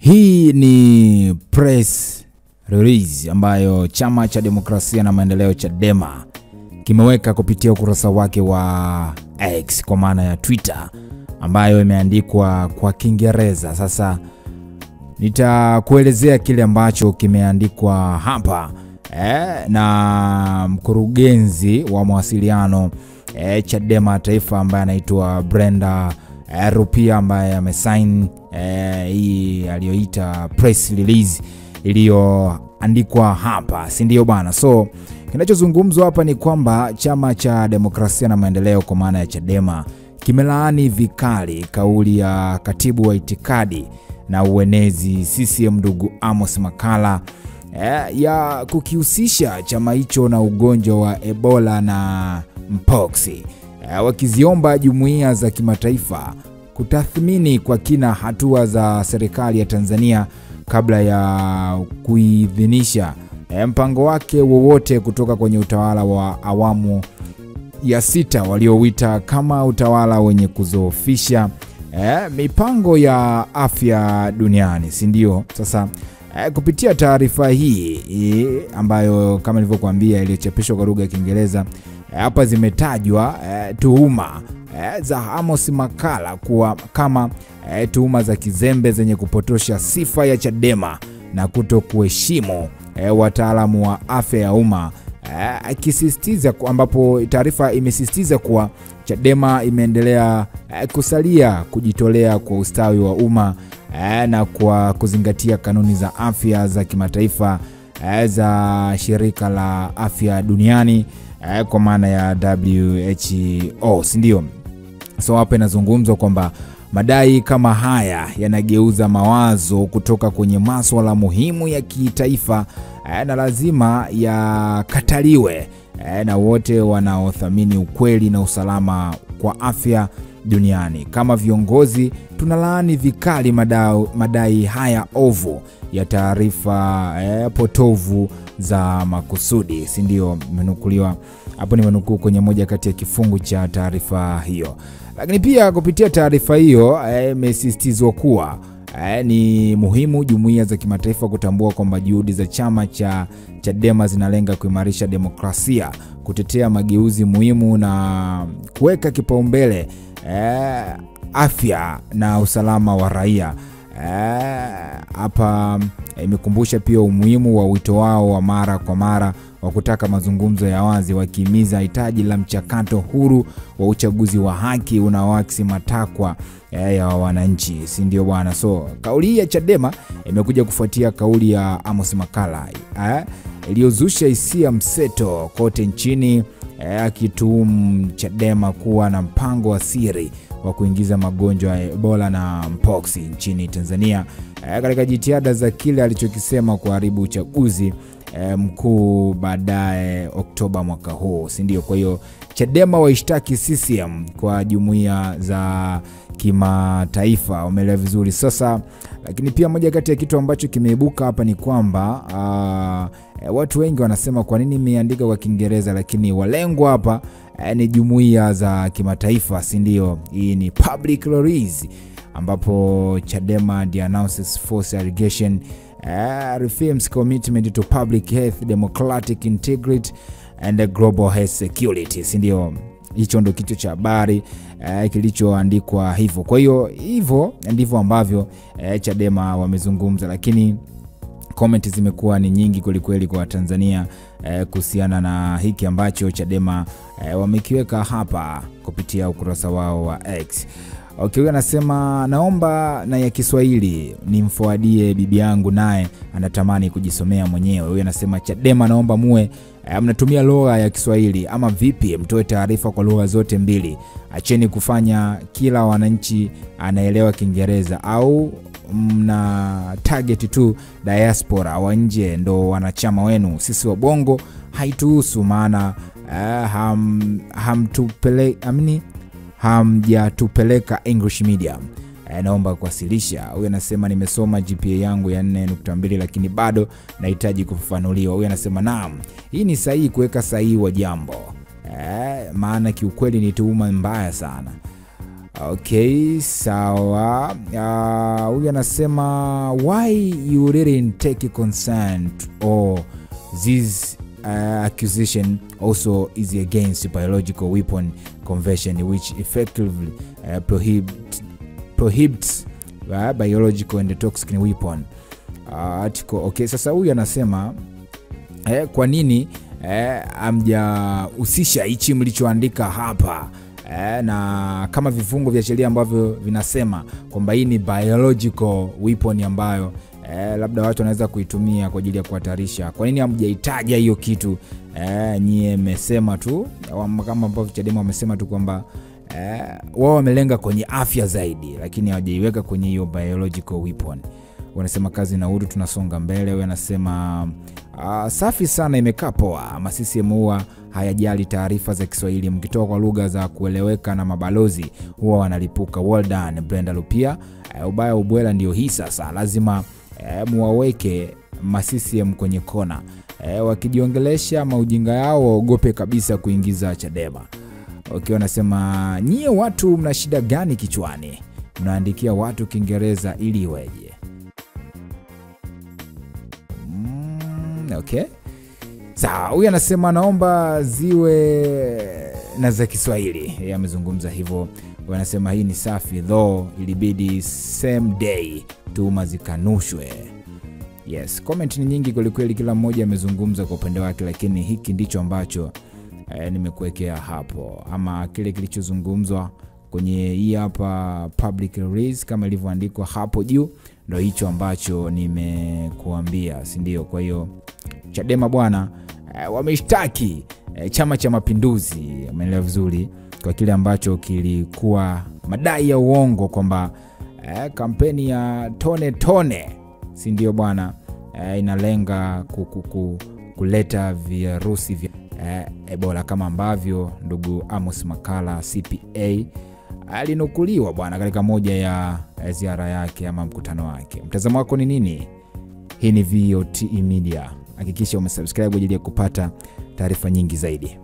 Hii ni press release ambayo Chama cha Demokrasia na Maendeleo Chadema kimeweka kupitia ukurasa wake wa X kwa maana ya Twitter, ambayo imeandikwa kwa Kiingereza. Sasa nitakuelezea kile ambacho kimeandikwa hapa na mkurugenzi wa mawasiliano Chadema Taifa ambaye anaitwa Brenda Rupia, ambaye amesign hii aliyoita press release iliyoandikwa hapa, si ndio bana? So kinachozungumzwa hapa ni kwamba Chama cha Demokrasia na Maendeleo kwa maana ya Chadema kimelaani vikali kauli ya katibu wa itikadi na uenezi CCM ndugu Amos Makalla ya kukihusisha chama hicho na ugonjwa wa Ebola na Mpox, wakiziomba jumuiya za kimataifa kutathmini kwa kina hatua za serikali ya Tanzania kabla ya kuidhinisha mpango wake wowote kutoka kwenye utawala wa awamu ya 6 waliowita kama utawala wenye kuzoofisha mipango ya afya duniani, si ndio? Sasa kupitia taarifa hii ambayo kama nilivyokuambia iliyochapishwa kwa lugha ya Kiingereza, hapa zimetajwa tuhuma za Amos Makalla kuwa kama tuhuma za kizembe zenye kupotosha sifa ya Chadema na kutokuheshimu wataalamu wa afya ya umma, akisisitiza ambapo taarifa imesisitiza kuwa Chadema imeendelea kusalia kujitolea kwa ustawi wa umma na kwa kuzingatia kanuni za afya za kimataifa za shirika la afya duniani kwa maana ya WHO, si ndio? So hapa inazungumzwa kwamba madai kama haya yanageuza mawazo kutoka kwenye masuala muhimu ya kitaifa na lazima yakataliwe na wote wanaothamini ukweli na usalama kwa afya duniani. Kama viongozi tunalaani vikali madai haya ovu ya taarifa potovu za makusudi, si ndio? Menukuliwa hapo, nimenukuu kwenye moja kati ya kifungu cha taarifa hiyo. Lakini pia kupitia taarifa hiyo imesisitizwa kuwa ni muhimu jumuiya za kimataifa kutambua kwamba juhudi za chama cha Chadema zinalenga kuimarisha demokrasia, kutetea mageuzi muhimu na kuweka kipaumbele afya na usalama wa raia. Hapa imekumbusha pia umuhimu wa wito wao wa mara kwa mara wa kutaka mazungumzo ya wazi, wakihimiza hitaji la mchakato huru wa uchaguzi wa haki unaoakisi matakwa ya wananchi, si ndio bwana? So kauli hii ya Chadema imekuja kufuatia kauli ya Amos Makalla iliyozusha hisia mseto kote nchini, akituhumu Chadema kuwa na mpango wa siri wa kuingiza magonjwa ya Ebola na Mpox nchini Tanzania katika jitihada za kile alichokisema kuharibu uchaguzi mkuu baadaye Oktoba mwaka huu, si ndio? Kwa hiyo Chadema waishtaki CCM kwa jumuiya za kimataifa, umeelewa vizuri sasa. Lakini pia moja kati ya kitu ambacho kimeibuka hapa ni kwamba watu wengi wanasema kwa nini imeandika kwa Kiingereza, lakini walengwa hapa ni jumuiya za kimataifa, si ndio? Hii ni public release ambapo Chadema announces force allegation reaffirms commitment to public health, democratic integrity and global health security, si ndio? Hicho ndo kichwa cha habari kilichoandikwa hivyo. Kwa hiyo hivyo ndivyo ambavyo Chadema wamezungumza, lakini comment zimekuwa ni nyingi kweli kwa Tanzania kuhusiana na hiki ambacho Chadema wamekiweka hapa kupitia ukurasa wao wa X. Okay, anasema naomba na ya Kiswahili nimforwardie bibi yangu naye anatamani kujisomea mwenyewe. Huyu anasema Chadema naomba muwe mnatumia lugha ya Kiswahili ama vipi, mtoe taarifa kwa lugha zote mbili. Acheni kufanya kila wananchi anaelewa Kiingereza, au mna target tu diaspora wa nje ndo wanachama wenu. Sisi wa Bongo haituhusu, maana hamjatupeleka English medium. Naomba kuwasilisha. Huyu anasema nimesoma GPA yangu ya 4.2 lakini bado nahitaji kufafanuliwa. Huyu anasema naam, hii ni sahihi kuweka sahihi wa jambo. Maana kiukweli ni tuhuma mbaya sana. Okay, sawa. Huyu anasema why you didn't take consent or this accusation also is against biological weapon convention which effectively prohibits biological and toxic weapon article. Okay, sasa huyu anasema kwa nini amjahusisha hichi mlichoandika hapa na kama vifungo vya sheria ambavyo vinasema kwamba hii ni biological weapon ambayo labda watu wanaweza kuitumia kwa ajili ya kuhatarisha. Kwa nini hamjaitaja hiyo kitu? Nyie mmesema tu kama ambavyo Chadema wamesema tu kwamba wao wamelenga kwenye afya zaidi, lakini hawajaiweka kwenye hiyo biological weapon. Wanasema kazi na uhuru, tunasonga mbele. Wewe anasema safi sana, imekaa poa. CCM huwa hayajali taarifa za Kiswahili, mkitoa kwa lugha za kueleweka na mabalozi huwa wanalipuka. Well done Brenda Rupia. Ubaya ubwela ndio hii sasa, lazima muwaweke CCM kwenye kona. Wakijiongelesha maujinga yao waogope kabisa kuingiza Chadema. Okay, wanasema nyie watu mna shida gani kichwani? Mnaandikia watu Kiingereza ili iweje? Okay. Sawa, huyu anasema naomba ziwe na za Kiswahili. Yeye amezungumza hivyo. Wanasema hii ni safi though ilibidi same day tuhuma zikanushwe. Yes, comment ni nyingi kweli, kila mmoja amezungumza kwa upande wake, lakini hiki ndicho ambacho nimekuwekea hapo, ama kile kilichozungumzwa kwenye hii hapa public release kama ilivyoandikwa hapo juu, ndio hicho ambacho nimekuambia, si ndio? Kwa hiyo Chadema bwana wameshtaki Chama cha Mapinduzi, umeelewa vizuri, kwa kile ambacho kilikuwa madai ya uongo kwamba kampeni ya tone, si ndio bwana, inalenga kuleta virusi vya Ebola kama ambavyo ndugu Amos Makala CPA alinukuliwa bwana katika moja ya ziara yake ama mkutano wake. Mtazamo wako ni nini? Hii ni VOTE Media. Hakikisha umesubscribe ili kupata taarifa nyingi zaidi.